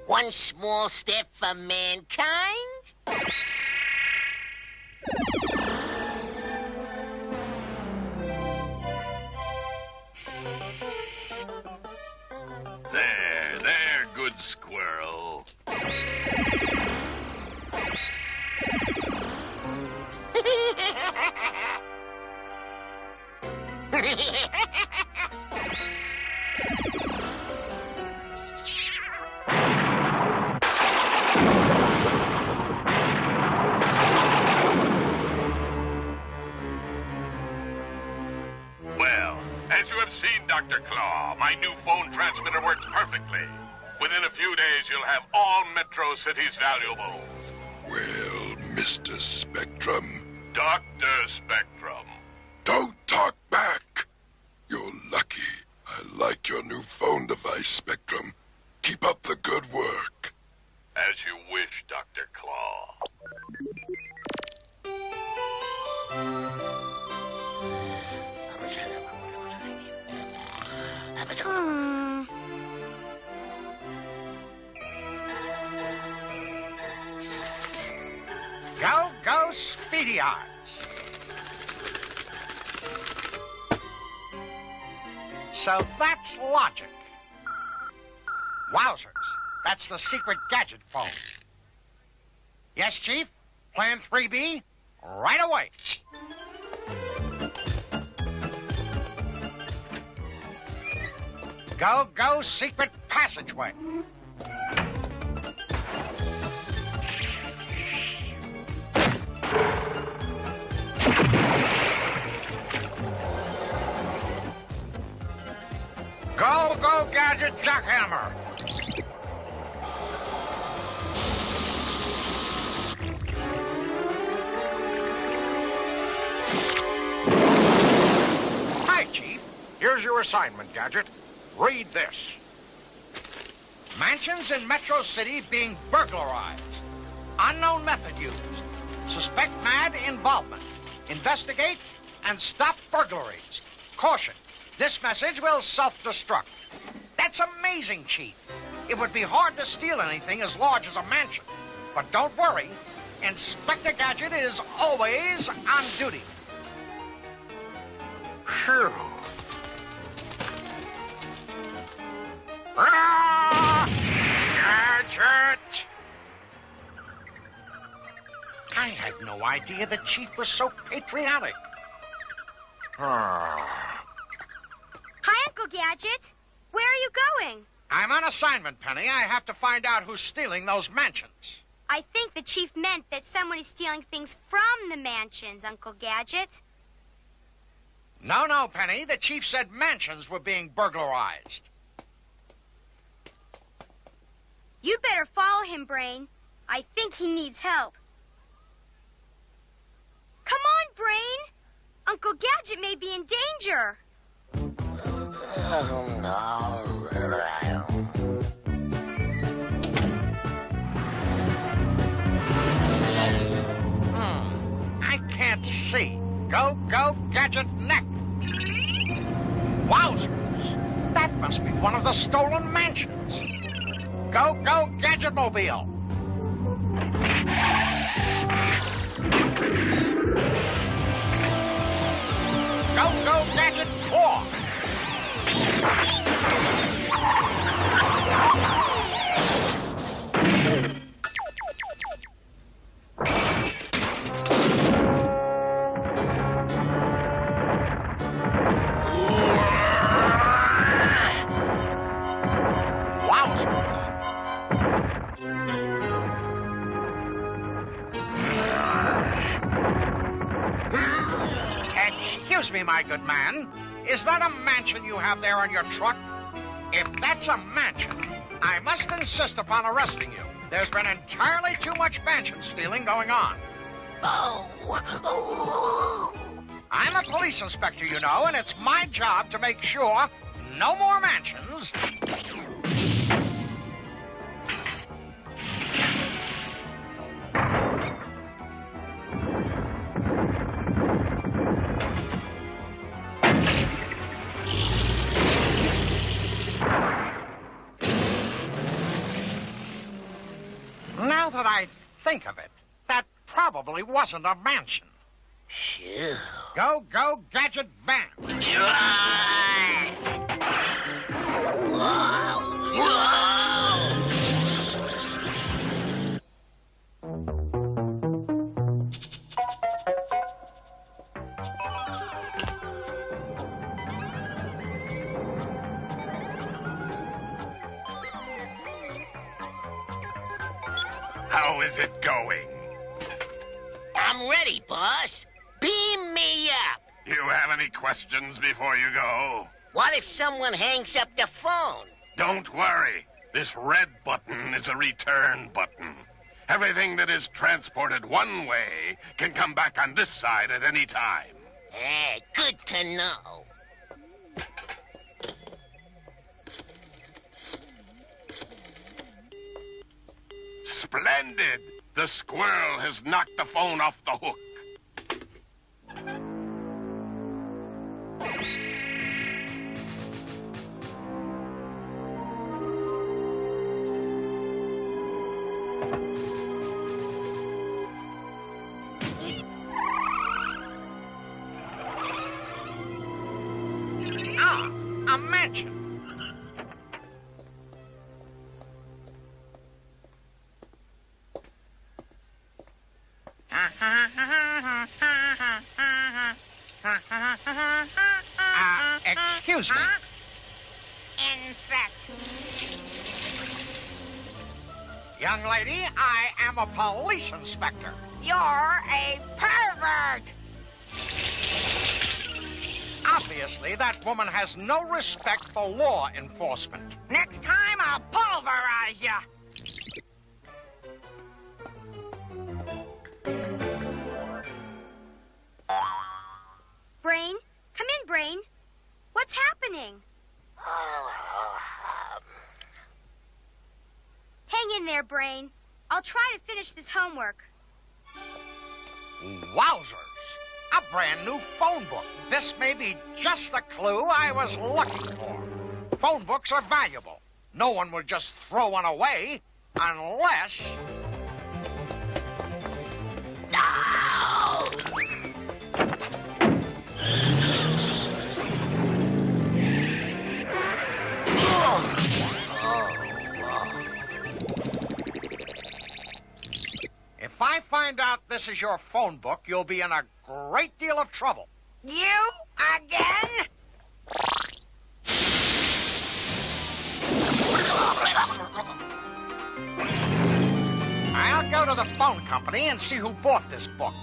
One small step for mankind. There, good squirrel. As you have seen, Dr. Claw, my new phone transmitter works perfectly. Within a few days, you'll have all Metro City's valuables. Well, Mr. Spectrum. Dr. Spectrum. Don't talk back. You're lucky. I like your new phone device, Spectrum. Keep up the good work. As you wish, Dr. Claw. Go, go, Speedy Eyes. So that's logic. Wowzers, that's the secret Gadget phone. Yes, Chief? Plan 3B? Right away. Go, go, secret passageway. Go, go, Gadget jackhammer. Hi, Chief. Here's your assignment, Gadget. Read this. Mansions in Metro City being burglarized. Unknown method used. Suspect mad involvement. Investigate and stop burglaries. Caution. This message will self-destruct. That's amazing, Chief. It would be hard to steal anything as large as a mansion. But don't worry. Inspector Gadget is always on duty. Phew. Gadget! I had no idea the Chief was so patriotic. Hi, Uncle Gadget. Where are you going? I'm on assignment, Penny. I have to find out who's stealing those mansions. I think the chief meant that someone is stealing things from the mansions, Uncle Gadget. No, Penny. The chief said mansions were being burglarized. You better follow him, Brain. I think he needs help. Come on, Brain. Uncle Gadget may be in danger. Oh, no. I can't see. Go, Gadget, neck. Wowzers. That must be one of the stolen mansions. Go, Gadget Mobile. Go, Gadget Claw. Excuse me, my good man. Is that a mansion you have there on your truck? If that's a mansion, I must insist upon arresting you. There's been entirely too much mansion stealing going on. Oh. I'm a police inspector, you know, and it's my job to make sure no more mansions. Now that I think of it, that probably wasn't a mansion. Phew. Go, Gadget Van. How is it going? I'm ready, boss. Beam me up. You have any questions before you go? What if someone hangs up the phone? Don't worry. This red button is a return button. Everything that is transported one way can come back on this side at any time. Good to know. Splendid! The squirrel has knocked the phone off the hook. A mansion. Excuse me. Young lady, I am a police inspector. You're a pervert! Obviously, that woman has no respect for law enforcement. Next time, I'll pulverize you. Brain? Come in, Brain. What's happening? Hang in there, Brain. I'll try to finish this homework. Wowzers! A brand new phone book. This may be just the clue I was looking for. Phone books are valuable. No one would just throw one away unless... If I find out this is your phone book, you'll be in a great deal of trouble. You again? to the phone company and see who bought this book.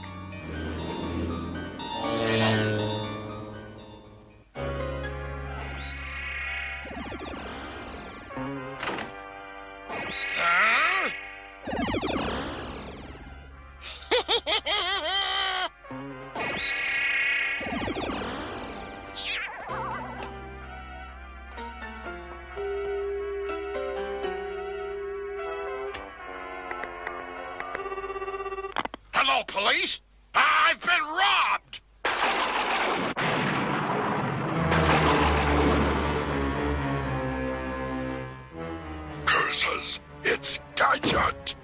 Hello, police. I've been robbed. Curses! It's Gadget.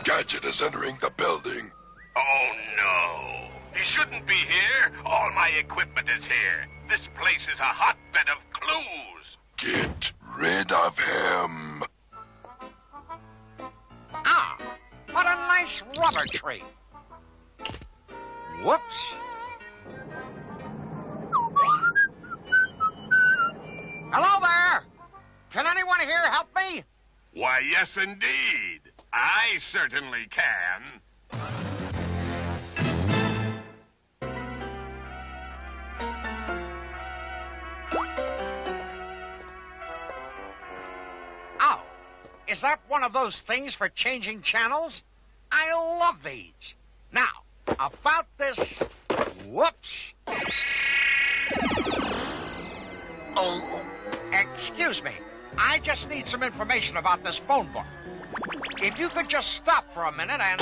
Gadget is entering the building. Oh, no. He shouldn't be here. All my equipment is here. This place is a hotbed of clues. Get rid of him. Ah, what a nice rubber tree. Whoops. Hello there. Can anyone here help me? Why, yes, indeed. I certainly can. Oh, is that one of those things for changing channels? I love these. Now, about this... Whoops. Oh, Excuse me. I just need some information about this phone book. If you could just stop for a minute and...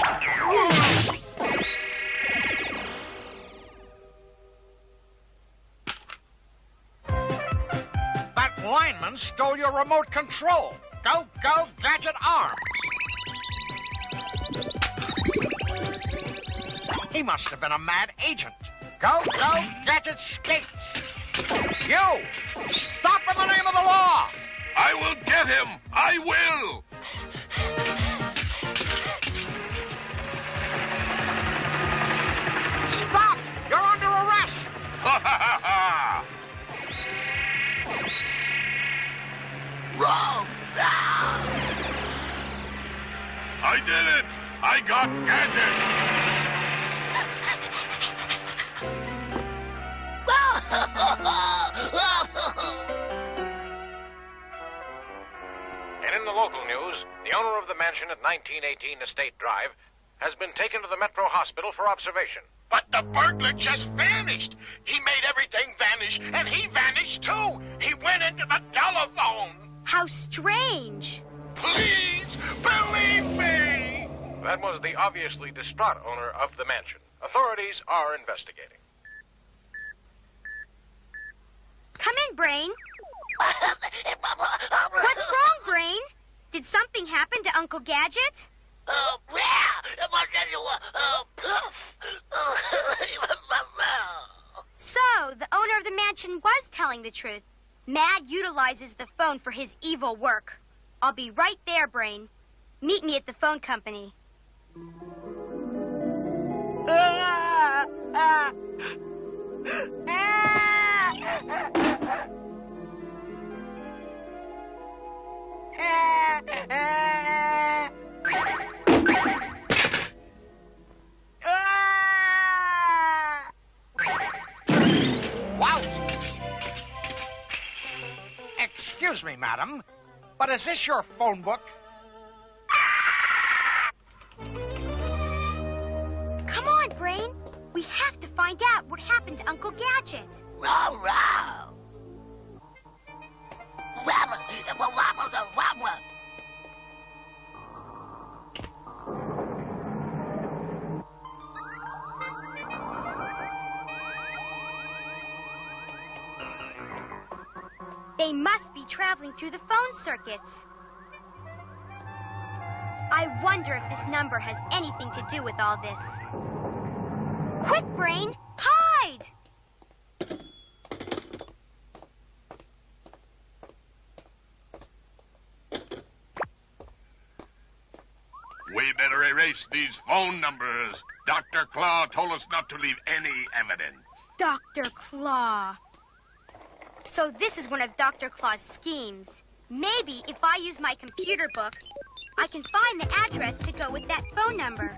That lineman stole your remote control. Go, go, Gadget Arms. He must have been a mad agent. Go, go, Gadget Skates. You! Stop in the name of the law! I will get him. I will. Stop! You're under arrest! Ha ha ha ha! wrong! Ah! I did it. I got Gadget. And in the local news, the owner of the mansion at 1918 Estate Drive has been taken to the Metro Hospital for observation. But the burglar just vanished. He made everything vanish, and he vanished too. He went into the telephone. How strange. Please believe me. That was the obviously distraught owner of the mansion. Authorities are investigating. Come in, Brain. What's wrong, Brain? Did something happen to Uncle Gadget? So, the owner of the mansion was telling the truth. Mad utilizes the phone for his evil work. I'll be right there, Brain. Meet me at the phone company. Wow! Excuse me, madam, but is this your phone book? Come on, Brain. We have to find out what happened to Uncle Gadget. They must be traveling through the phone circuits. I wonder if this number has anything to do with all this. Quick, Brain! Hide! We better erase these phone numbers. Dr. Claw told us not to leave any evidence. Dr. Claw. So this is one of Dr. Claw's schemes. Maybe if I use my computer book I can find the address to go with that phone number.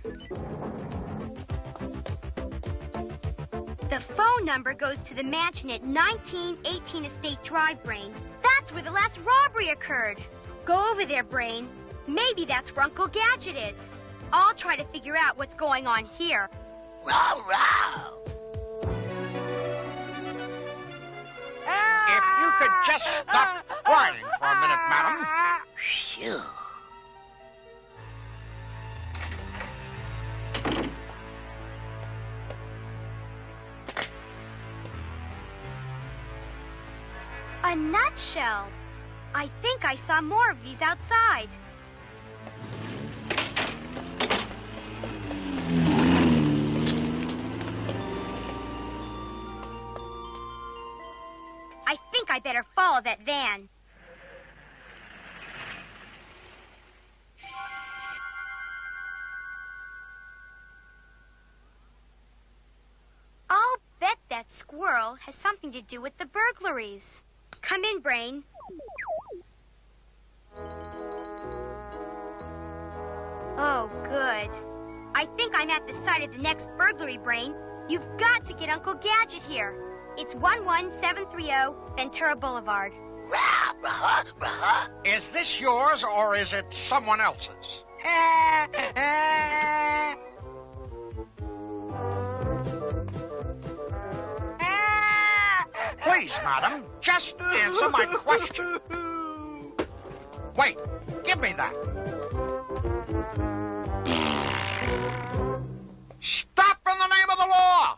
The phone number goes to the mansion at 1918 Estate Drive, Brain. That's where the last robbery occurred. Go over there, Brain. Maybe that's where Uncle Gadget is. I'll try to figure out what's going on here. Row, row. If you could just stop crying for a minute, madam. Phew. A nutshell. I think I saw more of these outside. I think I better follow that van. I'll bet that squirrel has something to do with the burglaries. Come in, Brain. Oh, good. I think I'm at the site of the next burglary, Brain. You've got to get Uncle Gadget here. It's 11730 Ventura Boulevard. Rah, rah, rah. Is this yours or is it someone else's? Please, madam, just answer my question. Wait, give me that. Stop in the name of the law!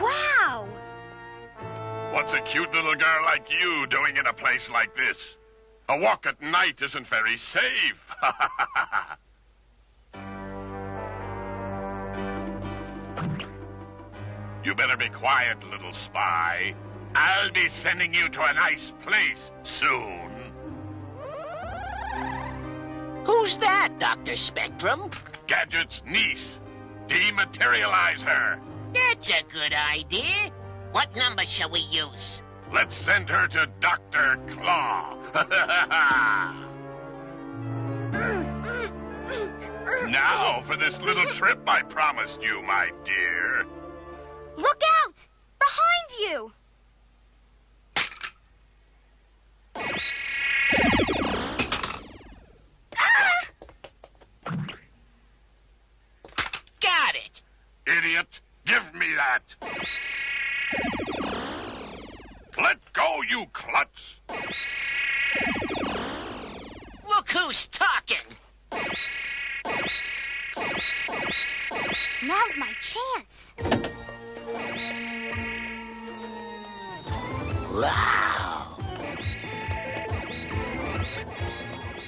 Wow! What's a cute little girl like you doing in a place like this? A walk at night isn't very safe. You better be quiet, little spy. I'll be sending you to a nice place soon. Who's that, Dr. Spectrum? Gadget's niece. Dematerialize her. That's a good idea. What number shall we use? Let's send her to Dr. Claw. Now for this little trip I promised you, my dear. Look out! Behind you! Got it. Idiot, give me that. Let go, you klutz. Look who's talking. Now's my chance. Wow.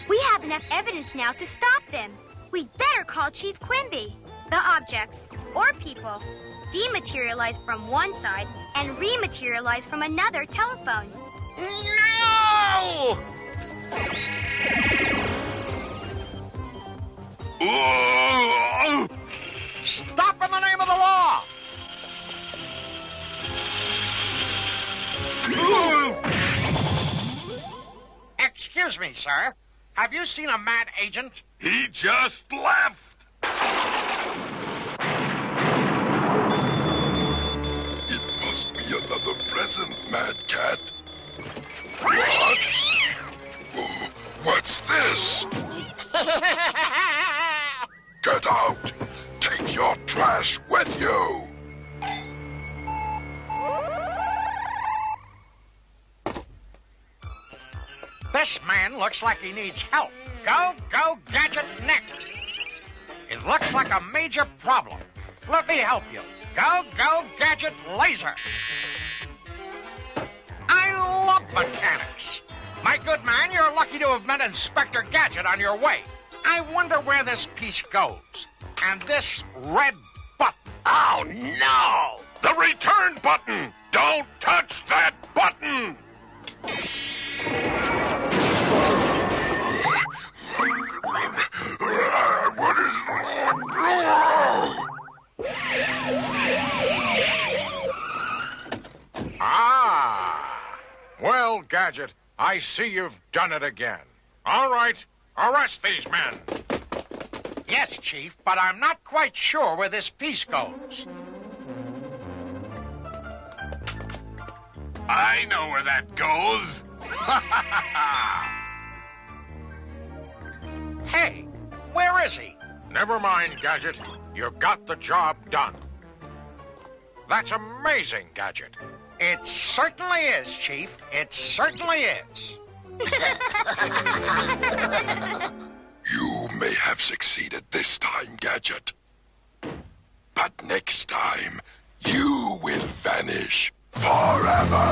We have enough evidence now to stop them. We'd better call Chief Quimby. The objects, or people, dematerialize from one side and rematerialize from another telephone. No! Ooh. Stop in the name of the law! Excuse me, sir. Have you seen a mad agent? He just left. It must be another present, Mad Cat. What? Oh, what's this? Get out! Take your trash with you! This man looks like he needs help. Go, Gadget, next. It looks like a major problem. Let me help you. Go, Gadget, laser. I love mechanics. My good man, you're lucky to have met Inspector Gadget on your way. I wonder where this piece goes. And this red button. Oh, no! The return button! Don't touch that button! What is... Gadget, I see you've done it again. All right, arrest these men. Yes, Chief, but I'm not quite sure where this piece goes. I know where that goes. Hey, where is he? Never mind, Gadget. You got the job done. That's amazing, Gadget. It certainly is, Chief. It certainly is. You may have succeeded this time, Gadget. But next time, you will vanish forever.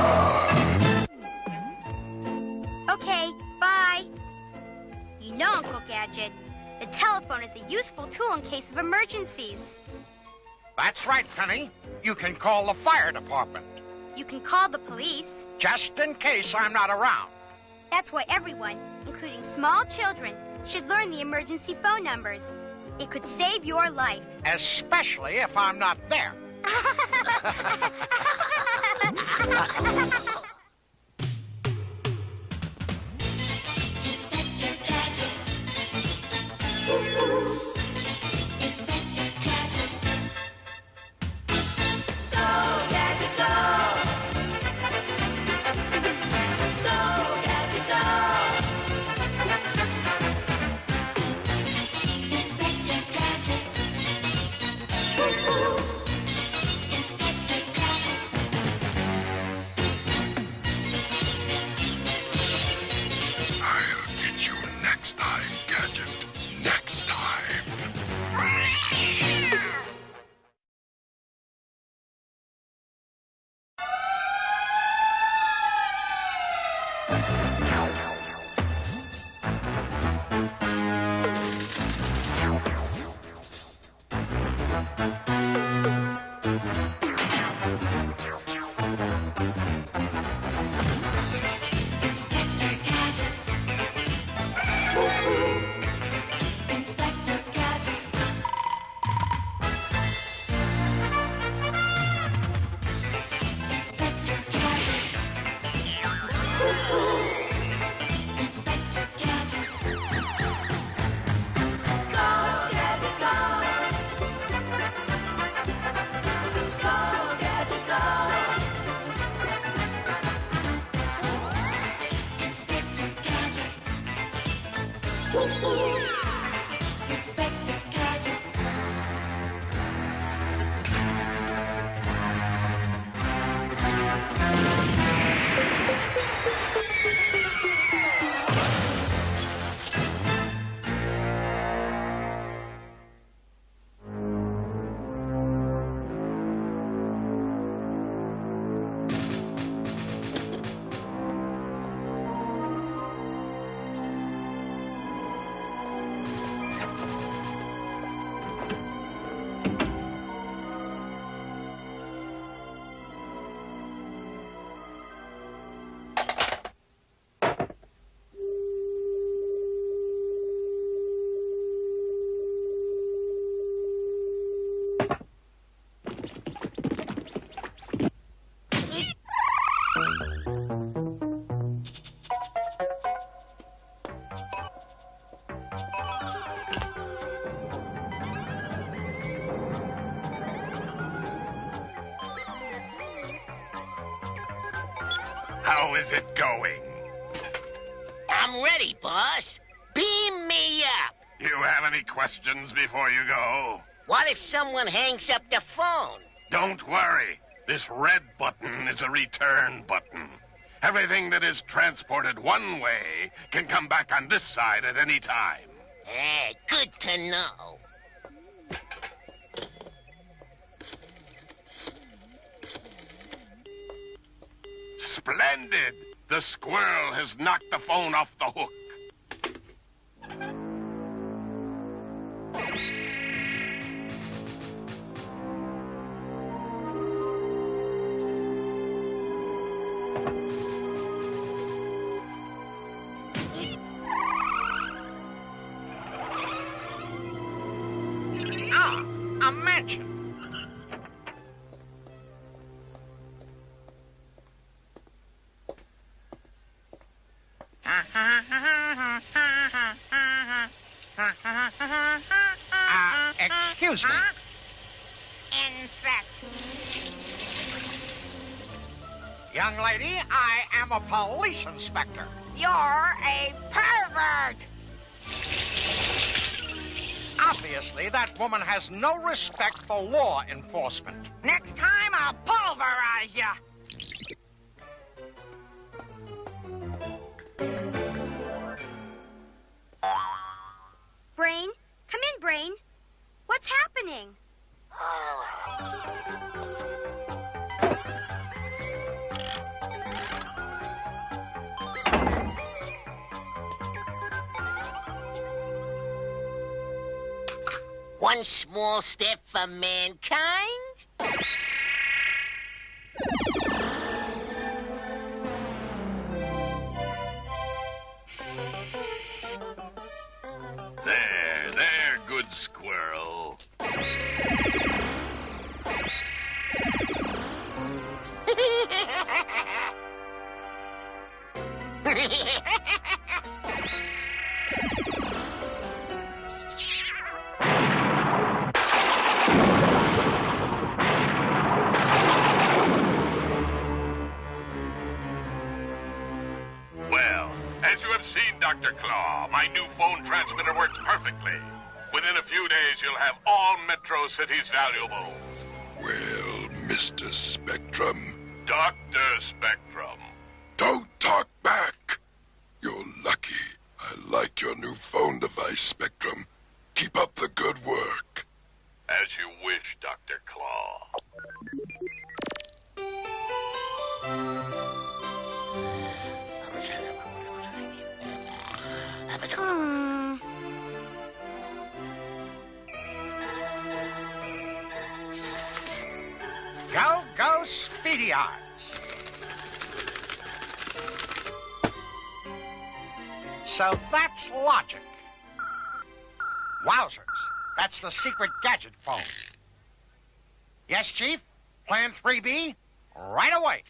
Okay, bye. You know, Uncle Gadget, the telephone is a useful tool in case of emergencies. That's right, Penny. You can call the fire department, You can call the police. just in case I'm not around. That's why everyone, including small children, should learn the emergency phone numbers. It could save your life. Especially if I'm not there. Inspector Gadget. Inspector Gadget. Go, Gadget, go. Go, Gadget, go. Inspector Gadget. Inspector Gadget. I'll get you next time, Gadget. Next time. Inspector Gadget. Inspector Gadget. Inspector Gadget. Inspector Gadget. Go, Gadget, go. Go, Gadget, go. Inspector Gadget. Inspector Gadget. How is it going? I'm ready, boss. Beam me up. You have any questions before you go? What if someone hangs up the phone? Don't worry. This red button is a return button. Everything that is transported one way can come back on this side at any time. Good to know. Splendid! The squirrel has knocked the phone off the hook. Ah, a mansion. Excuse me. Huh? Insect. Young lady, I am a police inspector. You're a pervert. Obviously, that woman has no respect for law enforcement. Next time, I'll pulverize ya. Brain? Come in, Brain. What's happening? One small step for mankind. There, good squirrel. Well, as you have seen, Dr. Claw, my new phone transmitter works perfectly. Within a few days, you'll have all Metro City's valuables. Well, Mr. Spectrum, Dr. Spectrum. don't talk back. You're lucky. I like your new phone device, Spectrum. Keep up the good work. As you wish, Dr. Claw. Go, go, Speedy Eyes. So that's logic. Wowzers. That's the secret Gadget phone. Yes, Chief? Plan 3B? Right away.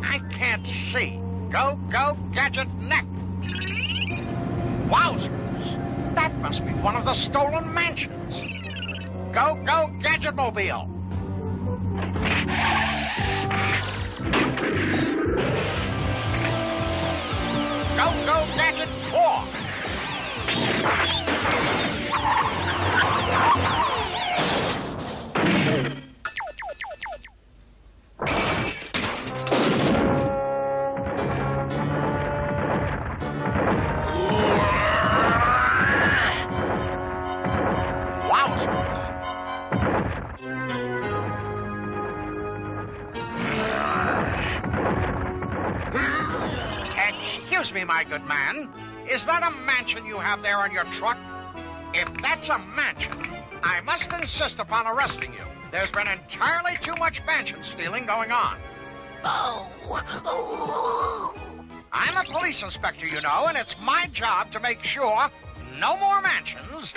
I can't see. Go, go, Gadget neck. Wowzers. That must be one of the stolen mansions. Go, go, Gadget Mobile. Go, go, Gadget Claw. Excuse me, my good man. Is that a mansion you have there on your truck? If that's a mansion, I must insist upon arresting you. There's been entirely too much mansion stealing going on. I'm a police inspector, you know, and it's my job to make sure no more mansions.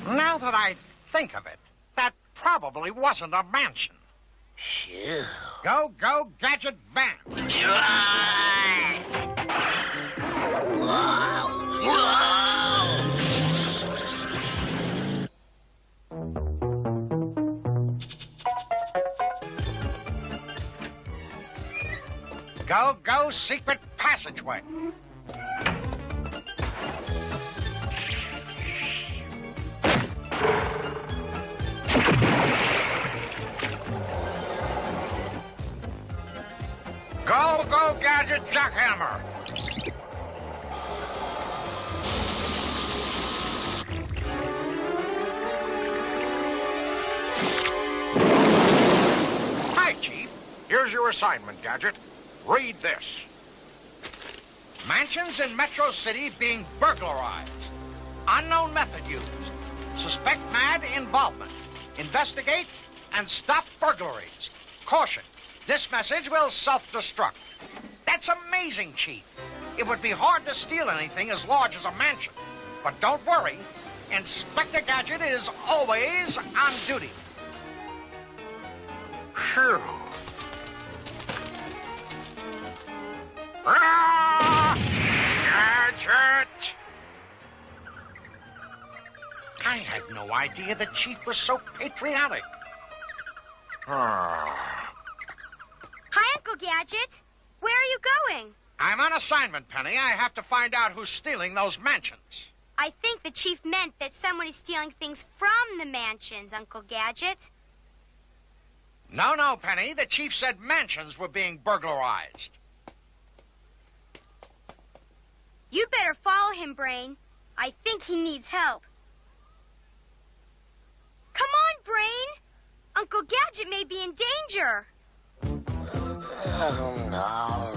Now that I think of it, that probably wasn't a mansion. Phew. Go, go, Gadget Van. Go, go, secret passageway. Go, go, Gadget Jackhammer. Hi, Chief. Here's your assignment, Gadget. Read this. Mansions in Metro City being burglarized. Unknown method used. Suspect mad involvement. Investigate and stop burglaries. Caution. This message will self-destruct. That's amazing, Chief. It would be hard to steal anything as large as a mansion. But don't worry. Inspector Gadget is always on duty. Phew. Ah! Gadget! I had no idea the Chief was so patriotic. Ah. Hi, Uncle Gadget. Where are you going? I'm on assignment, Penny. I have to find out who's stealing those mansions. I think the chief meant that someone is stealing things from the mansions, Uncle Gadget. No, Penny. The Chief said mansions were being burglarized. You'd better follow him, Brain. I think he needs help. Come on, Brain. Uncle Gadget may be in danger. Oh, no.